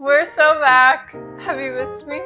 We're so back. Have you missed me?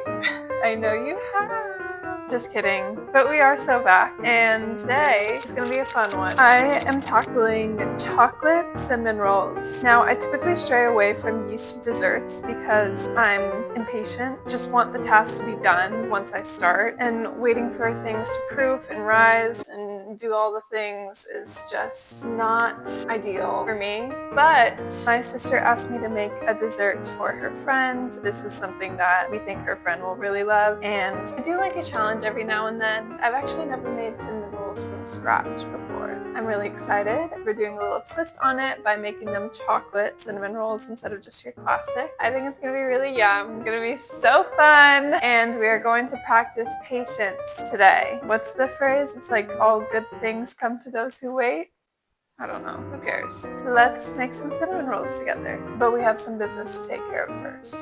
I know you have. Just kidding. But we are so back. And today is going to be a fun one. I am tackling chocolate cinnamon rolls. Now, I typically stray away from yeasty desserts because I'm impatient. Just want the task to be done once I start. And waiting for things to proof and rise and do all the things is just not ideal for me. But my sister asked me to make a dessert for her friend. This is something that we think her friend will really love. And I do like a challenge every now and then. I've actually never made cinnamon rolls from scratch before. I'm really excited. We're doing a little twist on it by making them chocolate cinnamon rolls instead of just your classic. I think it's gonna be really yum. It's gonna be so fun. And we are going to practice patience today. What's the phrase? It's like all good things come to those who wait. I don't know. Who cares? Let's make some cinnamon rolls together. But we have some business to take care of first.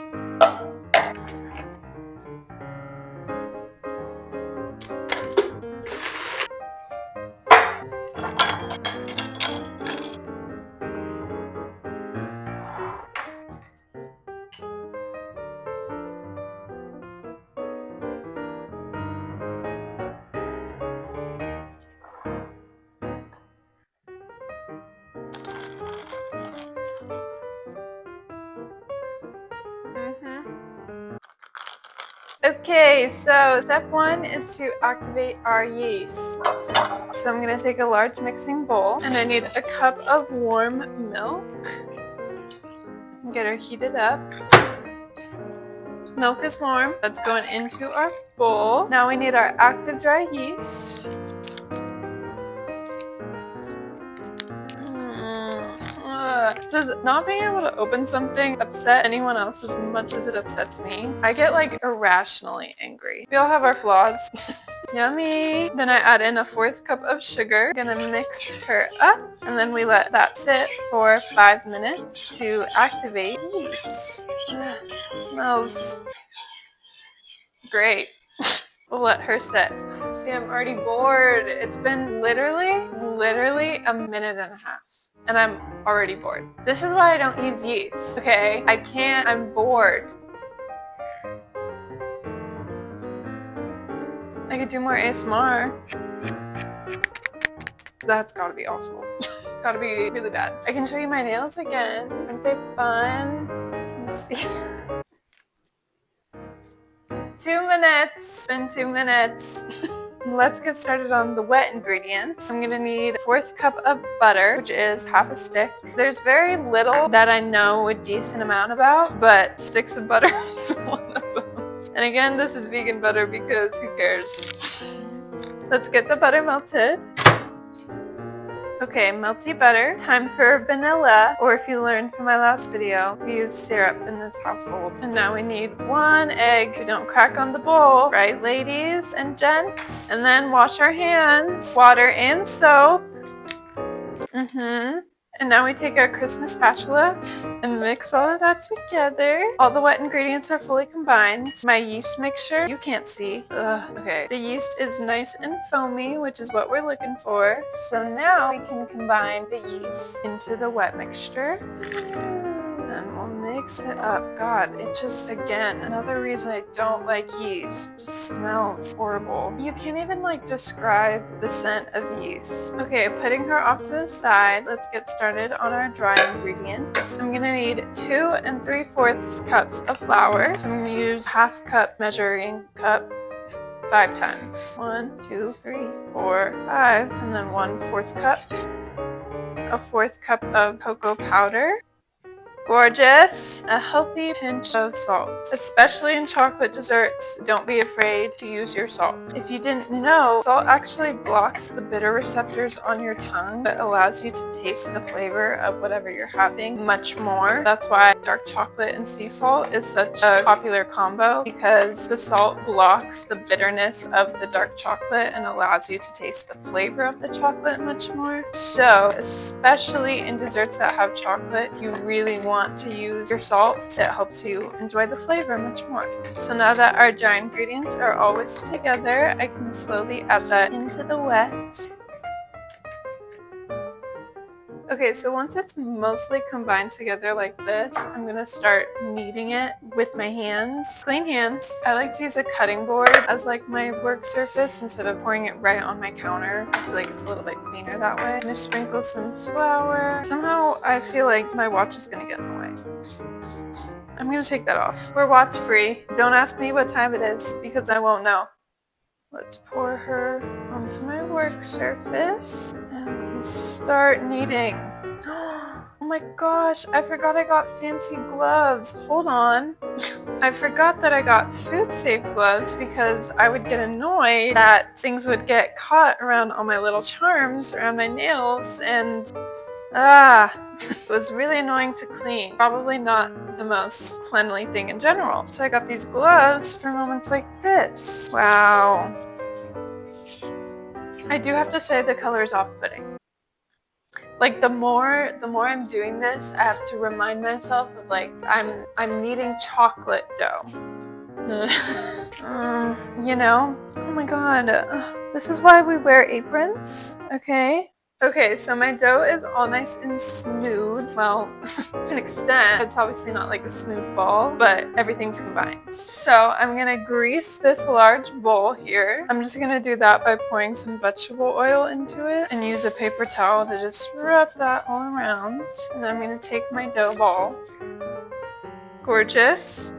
Okay, so step one is to activate our yeast. So I'm going to take a large mixing bowl and I need a cup of warm milk. Get her heated up. Milk is warm. That's going into our bowl. Now we need our active dry yeast. Does not being able to open something upset anyone else as much as it upsets me? I get like irrationally angry. We all have our flaws. Yummy. Then I add in a 1/4 cup of sugar. Gonna mix her up and then we let that sit for 5 minutes to activate yeast. Smells great. We'll let her sit. See, I'm already bored. It's been literally a minute and a half. And I'm already bored. This is why I don't use yeast, okay? I can't, I'm bored. I could do more ASMR. That's gotta be awful. Gotta be really bad. I can show you my nails again. Aren't they fun? Let's see. 2 minutes. Been 2 minutes. Let's get started on the wet ingredients. I'm gonna need 1/4 cup of butter, which is half a stick. There's very little that I know a decent amount about, but sticks of butter is one of them. And again, this is vegan butter because who cares? Let's get the butter melted. Okay, melty butter. Time for vanilla, or if you learned from my last video, we use syrup in this household. And now we need 1 egg. We don't crack on the bowl, right, ladies and gents? And then wash our hands. Water and soap. And now we take our Christmas spatula and mix all of that together. All the wet ingredients are fully combined. My yeast mixture, you can't see. Okay, the yeast is nice and foamy, which is what we're looking for. So now we can combine the yeast into the wet mixture. And we'll mix it up. God, it just, again, another reason I don't like yeast. It just smells horrible. You can't even like describe the scent of yeast. Okay, putting her off to the side, let's get started on our dry ingredients. I'm gonna need 2 3/4 cups of flour. So I'm gonna use 1/2 cup measuring cup 5 times. 1, 2, 3, 4, 5, and then 1/4 cup. A 1/4 cup of cocoa powder. Gorgeous. A healthy pinch of salt. Especially in chocolate desserts, don't be afraid to use your salt. If you didn't know, salt actually blocks the bitter receptors on your tongue that allows you to taste the flavor of whatever you're having much more. That's why dark chocolate and sea salt is such a popular combo, because the salt blocks the bitterness of the dark chocolate and allows you to taste the flavor of the chocolate much more. So, especially in desserts that have chocolate, you really want to use your salt. It helps you enjoy the flavor much more. So now that our dry ingredients are all whisked together, I can slowly add that into the wet. Okay, so once it's mostly combined together like this, I'm gonna start kneading it with my hands. Clean hands. I like to use a cutting board as like my work surface instead of pouring it right on my counter. I feel like it's a little bit cleaner that way. I'm gonna sprinkle some flour. Somehow I feel like my watch is gonna get in the way. I'm gonna take that off. We're watch free. Don't ask me what time it is because I won't know. Let's pour her onto my work surface and we can start kneading. Oh my gosh, I forgot I got fancy gloves. Hold on. I forgot that I got food safe gloves because I would get annoyed that things would get caught around all my little charms, around my nails, and it was really annoying to clean. Probably not the most cleanly thing in general. So I got these gloves for moments like this. Wow. I do have to say the color is off-putting. Like the more I'm doing this, I have to remind myself of like I'm kneading chocolate dough. You know? Oh my god. This is why we wear aprons, okay? Okay, so my dough is all nice and smooth. Well, to an extent, it's obviously not like a smooth ball, but everything's combined. So I'm gonna grease this large bowl here. I'm just gonna do that by pouring some vegetable oil into it and use a paper towel to just rub that all around. And I'm gonna take my dough ball. Gorgeous.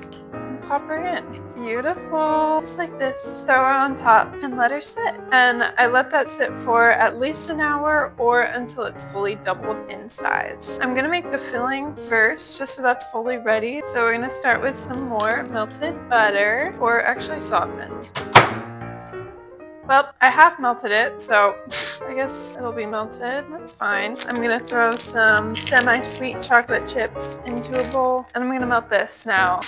Pop her in. Beautiful. Just like this. Throw her on top and let her sit. And I let that sit for at least an hour or until it's fully doubled in size. I'm gonna make the filling first just so that's fully ready. So we're gonna start with some more melted butter, or actually softened. Well, I half melted it, so I guess it'll be melted. That's fine. I'm gonna throw some semi-sweet chocolate chips into a bowl, and I'm gonna melt this now.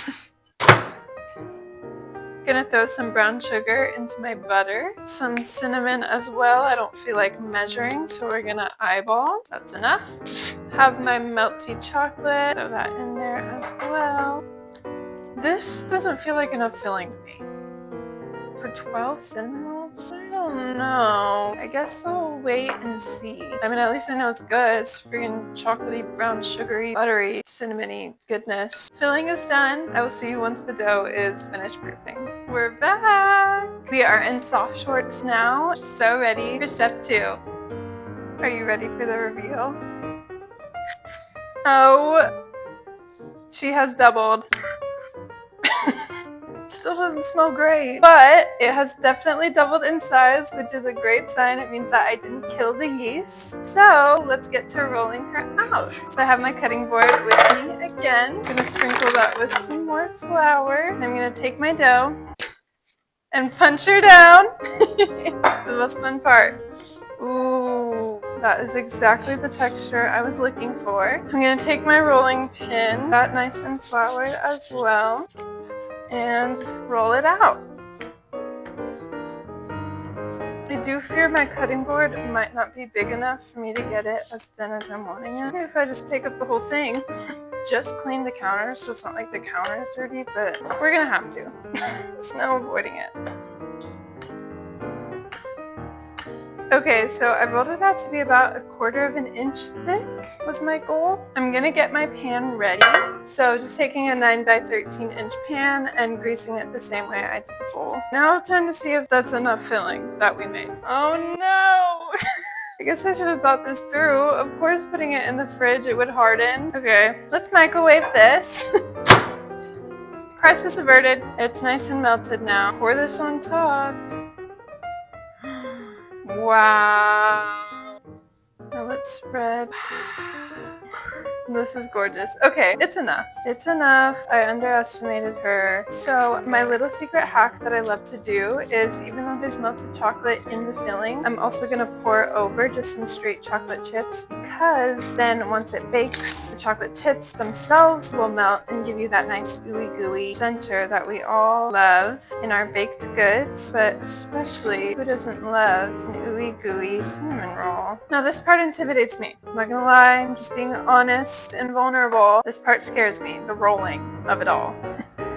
Gonna throw some brown sugar into my butter, some cinnamon as well. I don't feel like measuring, so we're gonna eyeball. That's enough. Have my melty chocolate, throw that in there as well. This doesn't feel like enough filling to me. For 12 cinnamon rolls? I don't know. I guess I'll wait and see. I mean, at least I know it's good. It's freaking chocolatey, brown, sugary, buttery, cinnamony goodness. Filling is done. I will see you once the dough is finished proofing. We're back! We are in soft shorts now. So ready for step 2. Are you ready for the reveal? Oh, she has doubled. Still doesn't smell great, but it has definitely doubled in size, which is a great sign. It means that I didn't kill the yeast. So let's get to rolling her out. So I have my cutting board with me again. I'm gonna sprinkle that with some more flour. And I'm gonna take my dough and punch her down. The most fun part. Ooh, that is exactly the texture I was looking for. I'm gonna take my rolling pin, that nice and floured as well, and roll it out. I do fear my cutting board might not be big enough for me to get it as thin as I'm wanting it. If I just take up the whole thing. Just clean the counter so it's not like the counter is dirty, but we're gonna have to. There's no avoiding it. Okay, so I rolled it out to be about 1/4 of an inch thick was my goal. I'm gonna get my pan ready. So just taking a 9 by 13 inch pan and greasing it the same way I did the bowl. Now time to see if that's enough filling that we made. Oh no! I guess I should have thought this through. Of course, putting it in the fridge, it would harden. Okay, let's microwave this. Crisis averted. It's nice and melted now. Pour this on top. Wow. Now let's spread. This is gorgeous. Okay, it's enough. It's enough. I underestimated her. So my little secret hack that I love to do is, even though there's melted chocolate in the filling, I'm also going to pour over just some straight chocolate chips, because then once it bakes, the chocolate chips themselves will melt and give you that nice ooey gooey center that we all love in our baked goods, but especially who doesn't love an ooey gooey cinnamon roll? Now this part intimidates me. I'm not gonna lie, I'm just being honest and vulnerable. This part scares me, the rolling of it all.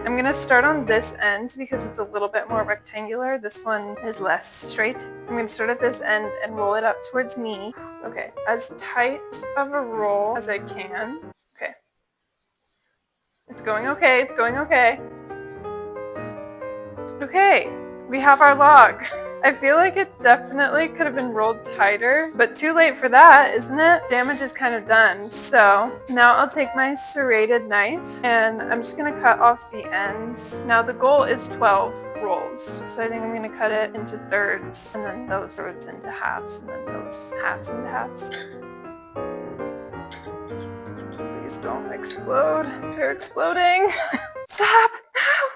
I'm gonna start on this end because it's a little bit more rectangular. This one is less straight. I'm gonna start at this end and roll it up towards me. Okay, as tight of a roll as I can. Okay. It's going okay, it's going okay. Okay, we have our log. I feel like it definitely could have been rolled tighter, but too late for that, isn't it? Damage is kind of done. So now I'll take my serrated knife and I'm just gonna cut off the ends. Now the goal is 12 rolls. So I think I'm gonna cut it into thirds and then those thirds into halves and then those halves into halves. Please don't explode. They're exploding. Stop!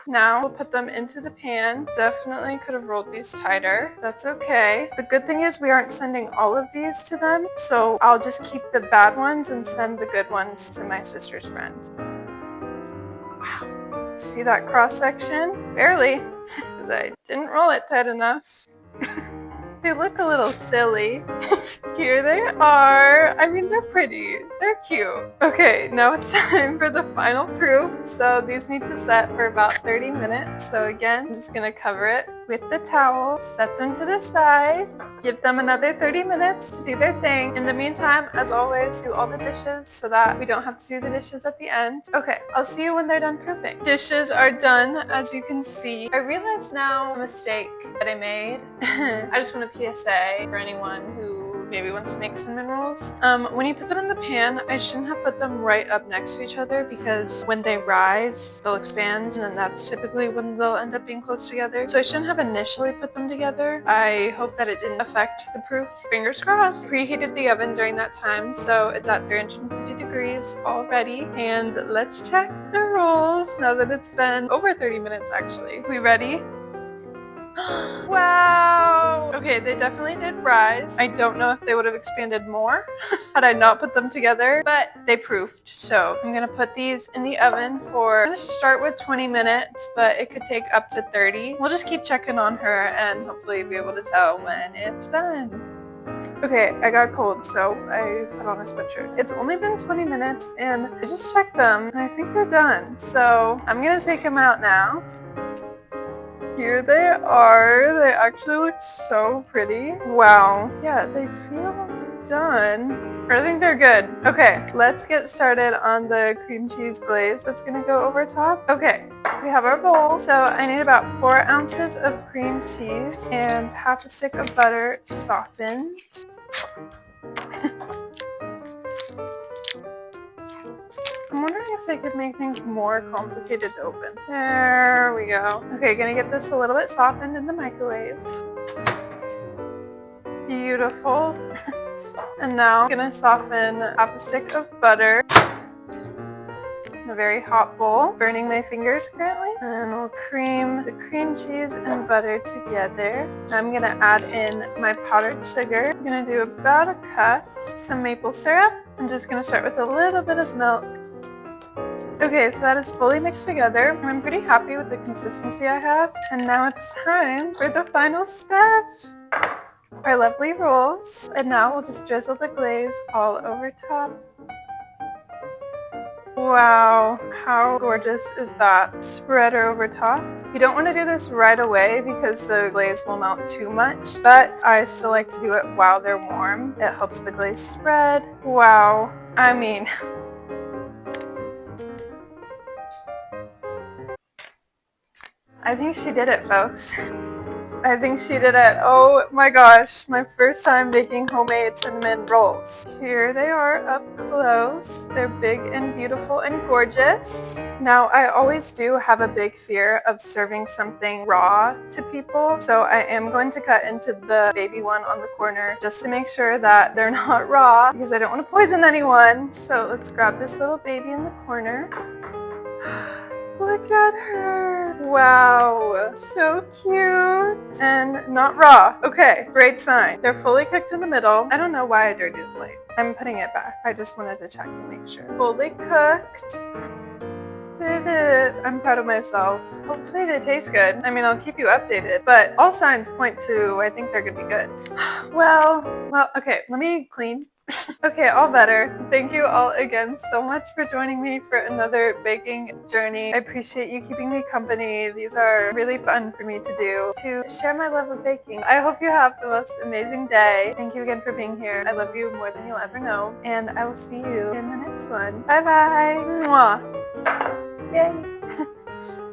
No! Now we'll put them into the pan. Definitely could have rolled these tighter. That's okay. The good thing is we aren't sending all of these to them, so I'll just keep the bad ones and send the good ones to my sister's friend. Wow. See that cross section? Barely, because I didn't roll it tight enough. They look a little silly. Here they are. I mean, they're pretty. They're cute. Okay, now it's time for the final proof. So these need to set for about 30 minutes. So again, I'm just gonna cover it with the towel, set them to the side, give them another 30 minutes to do their thing. In the meantime, as always, do all the dishes so that we don't have to do the dishes at the end. Okay, I'll see you when they're done proofing. Dishes are done, as you can see. I realize now a mistake that I made. I just want a PSA for anyone who maybe wants to make cinnamon rolls. When you put them in the pan, I shouldn't have put them right up next to each other because when they rise, they'll expand and then that's typically when they'll end up being close together. So I shouldn't have initially put them together. I hope that it didn't affect the proof. Fingers crossed. Preheated the oven during that time, so it's at 350 degrees already. And let's check the rolls now that it's been over 30 minutes actually. We ready? Wow! Okay, they definitely did rise. I don't know if they would have expanded more had I not put them together, but they proofed. So I'm gonna put these in the oven for, I'm gonna start with 20 minutes, but it could take up to 30. We'll just keep checking on her and hopefully be able to tell when it's done. Okay, I got cold, so I put on a sweatshirt. It's only been 20 minutes and I just checked them and I think they're done. So I'm gonna take them out now. Here they are. They actually look so pretty. Wow. Yeah, they feel done. I think they're good. Okay, let's get started on the cream cheese glaze that's gonna go over top. Okay, we have our bowl. So I need about 4 ounces of cream cheese and half a stick of butter softened. I'm wondering if they could make things more complicated to open. There we go. Okay, gonna get this a little bit softened in the microwave. Beautiful. And now I'm gonna soften half a stick of butter in a very hot bowl. Burning my fingers currently. And we'll cream the cream cheese and butter together. I'm gonna add in my powdered sugar. I'm gonna do about a cup. Some maple syrup. I'm just gonna start with a little bit of milk. Okay, so that is fully mixed together, and I'm pretty happy with the consistency I have. And now it's time for the final steps. Our lovely rolls. And now we'll just drizzle the glaze all over top. Wow, how gorgeous is that spreader over top? You don't want to do this right away because the glaze will melt too much, but I still like to do it while they're warm. It helps the glaze spread. Wow, I mean... I think she did it, folks. I think she did it. Oh my gosh, my first time making homemade cinnamon rolls. Here they are up close. They're big and beautiful and gorgeous. Now, I always do have a big fear of serving something raw to people, so I am going to cut into the baby one on the corner just to make sure that they're not raw because I don't want to poison anyone. So let's grab this little baby in the corner. Look at her. Wow, so cute. And not raw. Okay, great sign. They're fully cooked in the middle. I don't know why I dirtied the plate. I'm putting it back. I just wanted to check and make sure. Fully cooked. Did it. I'm proud of myself. Hopefully they taste good. I mean, I'll keep you updated, but all signs point to I think they're gonna be good. Well, okay, let me clean. Okay, all better. Thank you all again so much for joining me for another baking journey. I appreciate you keeping me company. These are really fun for me to do, to share my love of baking. I hope you have the most amazing day. Thank you again for being here. I love you more than you'll ever know, and I will see you in the next one. Bye bye. Mwah. Yay.